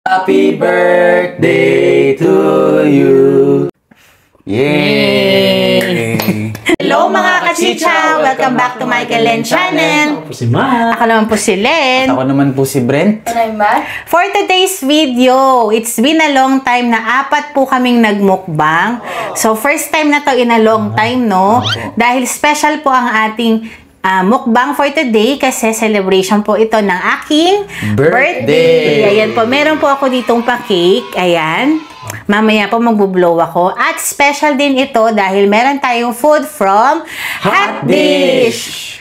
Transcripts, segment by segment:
Happy birthday to you. Yay! Hello mga kachicha! Welcome back to my Len channel. Ako si Matt. Ako naman po si Len. Ako naman po si Brent. For today's video, it's been a long time na 4 po kaming nagmukbang. So first time na to in a long time, no? Dahil special po ang ating mukbang for today kasi celebration po ito ng aking birthday. Ayan po, meron po ako ditong pa-cake. Ayan. Mamaya po magbo-blow ako. At special din ito dahil meron tayong food from Hot Dish.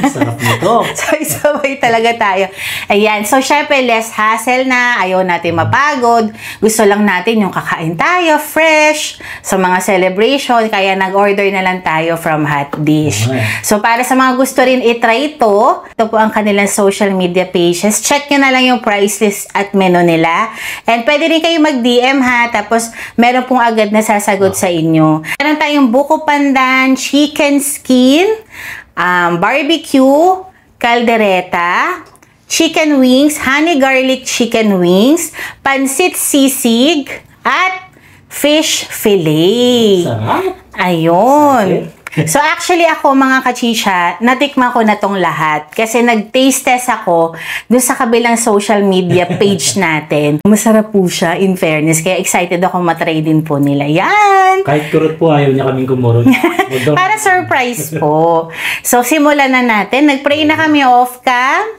Sarap nito. So, isabay talaga tayo. Ayan. So, syempre, less hassle na. Ayaw natin mapagod. Gusto lang natin yung kakain tayo, fresh, sa mga celebration. Kaya nag-order na lang tayo from Hot Dish. So, para sa mga gusto rin itry ito po ang kanilang social media pages. Check nyo na lang yung price list at menu nila. And pwede rin kayo mag-DM ha. Tapos, meron pong agad na sasagot sa inyo. Meron tayong buko pandan, chicken skin, barbecue, caldereta, chicken wings, honey garlic chicken wings, pansit sisig, at fish fillet. Sarap. Ayun. So actually ako mga kachicha, natikman ko na tong lahat kasi nag-taste test ako dun sa kabilang social media page natin. Masarap po siya in fairness, kaya excited ako matry din po nila. Yan! Kahit kurot po, ayaw niya kaming kumurot. Para surprise po. So simulan na natin. Nag-pray na kami off cam.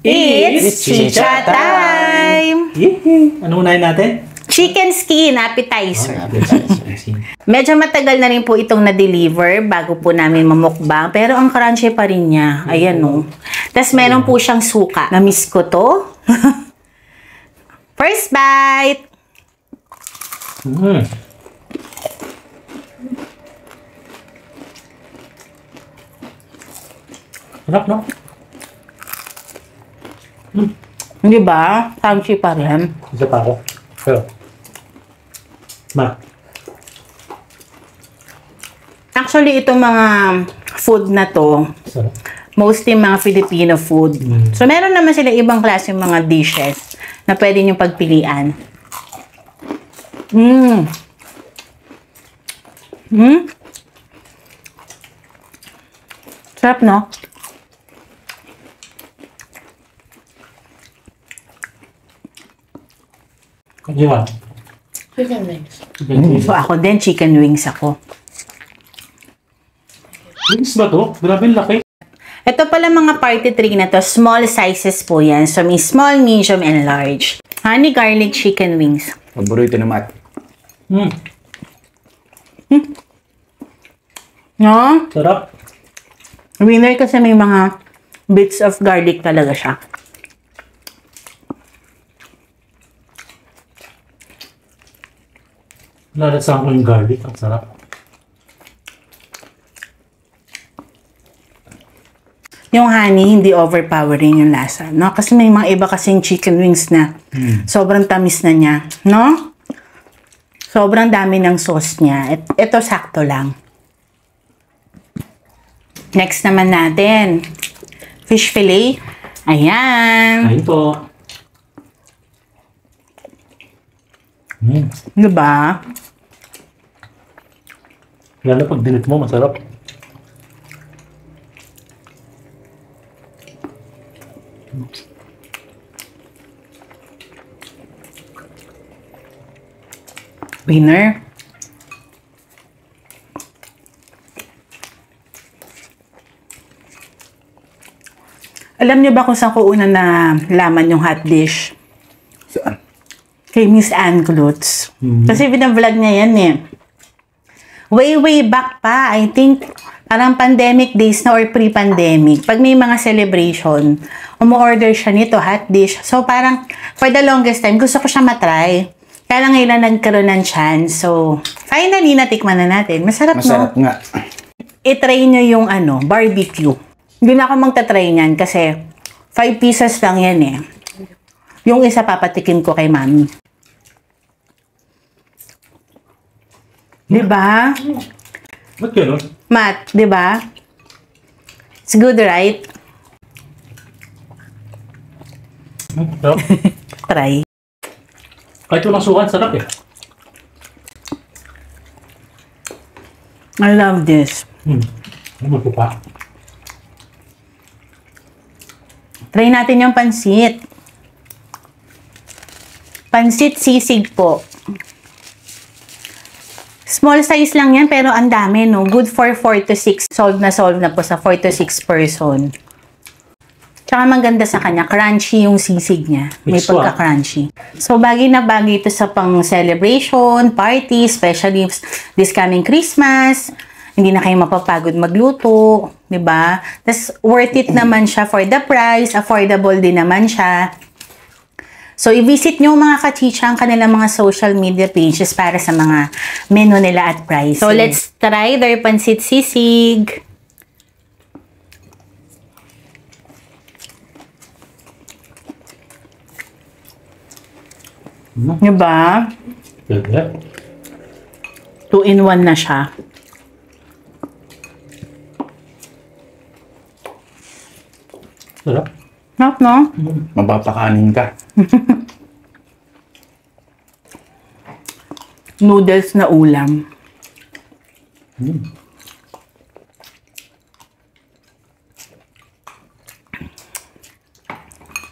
It's chicha time! Yee! Ano unahin natin? Chicken skin appetizer. Medyo matagal na rin po itong na-deliver bago po namin mamukbang. Pero ang crunchy pa rin niya. Ayan o. Tapos meron po siyang suka. Na-miss ko to. First bite. Sarap, no? Di ba? Crunchy pa rin. Isa pa ako. Pero, Matt. Actually, itong mga food na to, Sarap. mostly mga Filipino food. So, meron naman sila ibang klase mga dishes na pwede nyo pagpilian. Sarap, no? Kanya. Chicken wings. So, ako din, chicken wings ako. Wings ba to? Grabe laki. Ito pala mga party trick na to, small sizes po yan. So, may small, medium, and large. Honey garlic chicken wings. Paborito na Matt. No? Sarap. Winner kasi may mga bits of garlic talaga siya. Lalasahan ko yung garlic. Ang sarap. Yung honey, hindi overpowering yung lasa. No? Kasi may mga iba kasing chicken wings na sobrang tamis na niya. No? Sobrang dami ng sauce niya. Ito sakto lang. Next naman natin. Fish fillet. Ayan. Ayun po. Diba? Lalo pag dilit mo, masarap. Winner. Alam niyo ba kung saan ko una na laman yung Hot Dish? Saan? Kay Miss Ann Klutz. Kasi binablog niya yan eh. Way back pa, I think, parang pandemic days na or pre-pandemic. Pag may mga celebration, umu-order siya nito, Hot Dish. So parang, for the longest time, gusto ko siya matry. Kaya lang ngayon nagkaroon ng chance. So, finally, natikman na natin. Masarap, Masarap no? nga. I-try nyo yung barbecue. Hindi na ako magta-try niyan kasi 5 pieces lang yan eh. Yung isa papatikin ko kay mami. Diba? Ba't gano'n? Matt, diba? It's good, right? Sarap. Try. Kahit walang sukan, sarap eh. I love this. Ano ko pa? Try natin yung pansit. Pansit sisig po. Small size lang yan, pero ang dami, no? Good for 4 to 6. Solve na po sa 4 to 6 person. Tsaka maganda sa kanya, crunchy yung sisig niya. May Mix one. pagka-crunchy. So, bagay na bagay ito sa pang-celebration, party, especially this coming Christmas. Hindi na kayo mapapagod magluto, di ba? Tapos, worth it naman siya for the price. Affordable din naman siya. So, i-visit nyo mga kachicha ang kanilang mga social media pages para sa mga menu nila at price. So, let's try their pansit sisig. Diba? Ganda. 2-in-1 na siya. Sarap. Sarap, no? Mapapakanin ka. Noodles na ulam.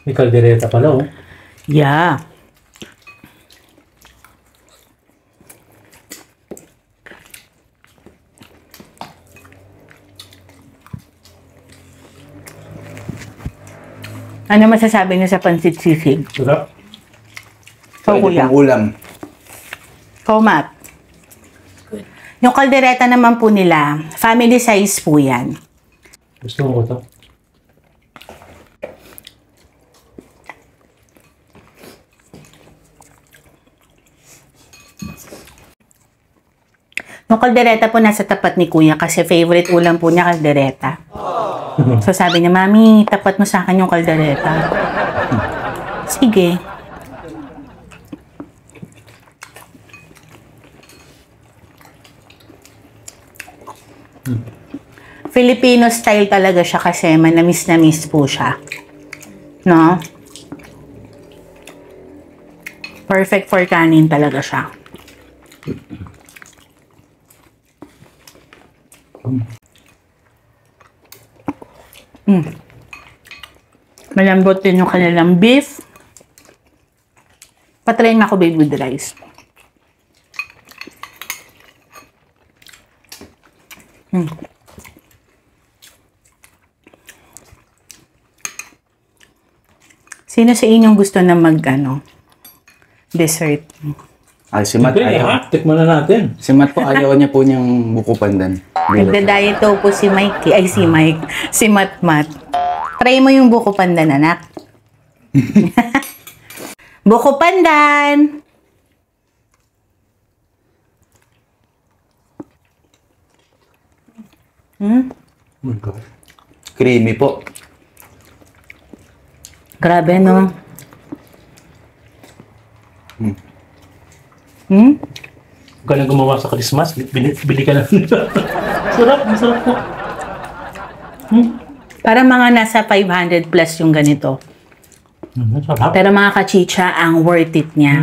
May kaldereta pala oh. Yeah. Ano masasabi niyo sa pansit sisig? Sarap. Ikaw, Pwede kuya. pang ulam. Ikaw, Matt. Yung kaldereta naman po nila, family size po yan. Gusto mo ko to. Yung kaldereta po nasa tapat ni kuya kasi favorite ulam po niya kaldereta. So sabi niya, Mami, tapat mo sa akin yung kaldereta. Sige. Filipino style talaga siya kasi manamis-namis po siya. No? Perfect for kanin talaga siya. Malambot din yung kanilang beef. Patry nga ako babe with rice. Sino sa inyong gusto na dessert? Ay, si Matt Siyempre, ayaw. tikman na natin. Si Matt po ayaw niya po niyang buko pandan. Nagda-diet daw po si Mike. Ay, si Mike. Si Matmat. Try mo yung buko pandan, anak. Buko pandan! Oh my God. Creamy po. Grabe, no? Huwag ka na gumawa sa Christmas, bili ka na. Sarap, masarap po. Para mga nasa 500 plus yung ganito. Sarap. Pero mga kachicha, ang worth it niya.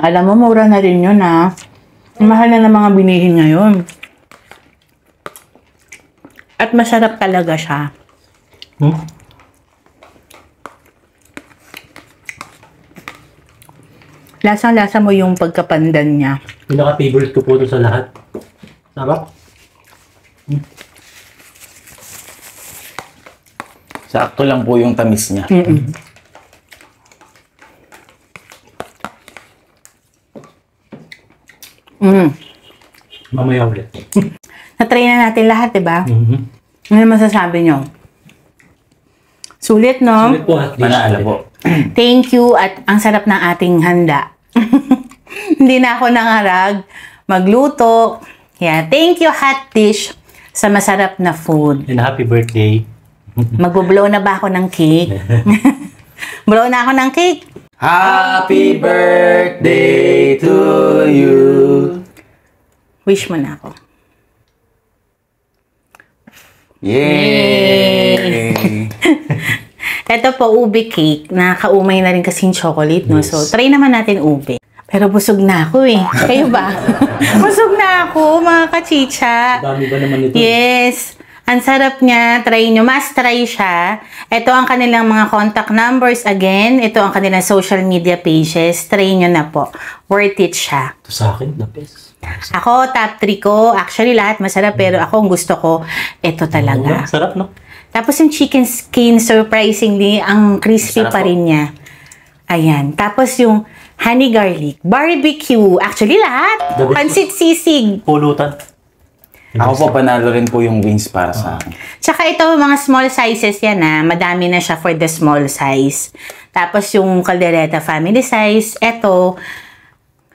Alam mo, mura na rin yun, ha? Mahal na ng mga binihin ngayon. At masarap talaga siya. Lasang-lasa mo yung pagkapandan niya. Pinaka-favorite ko po ito sa lahat. Sarap. Sakto lang po yung tamis niya. Mamaya ulit. Na-try na natin lahat, diba? Ano masasabi nyo? Sulit, no? Ulit po at least. Manaala po. Thank you at ang sarap ng ating handa. Hindi na ako nangarag magluto. Yeah, thank you Hot Dish sa masarap na food. And happy birthday. Magbo-blow na ba ako ng cake? Blow na ako ng cake. Happy birthday to you. Wish mo na ako. Yay! Ito po, ube cake. Nakaumay na rin kasing chocolate, no? So, try naman natin ube. Pero busog na ako eh. Kayo ba? Busog na ako, mga kachicha. Dami ba naman ito? Yes. Ang sarap niya. Try nyo. Must try siya. Ito ang kanilang mga contact numbers. Again, ito ang kanilang social media pages. Try nyo na po. Worth it siya. Ito sa akin, the best. Ako, top 3 ko. Actually, lahat masarap. Pero ako, ang gusto ko, ito talaga. Sarap, no? Tapos yung chicken skin, surprisingly, ang crispy Sarap pa po. rin niya. Ayan. Tapos yung honey garlic, barbecue. Actually, lahat. The best. Pansit sisig. Pulutan. Ako po, panalo rin po yung wings para sa akin. Tsaka ito, mga small sizes yan madami na siya for the small size. Tapos yung caldereta family size, ito,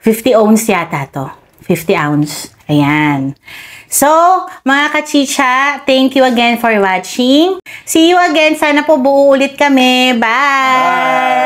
50 ounce yata to. 50 ounce. Ayan. So, mga kachicha, thank you again for watching. See you again. Sana po buo ulit kami. Bye!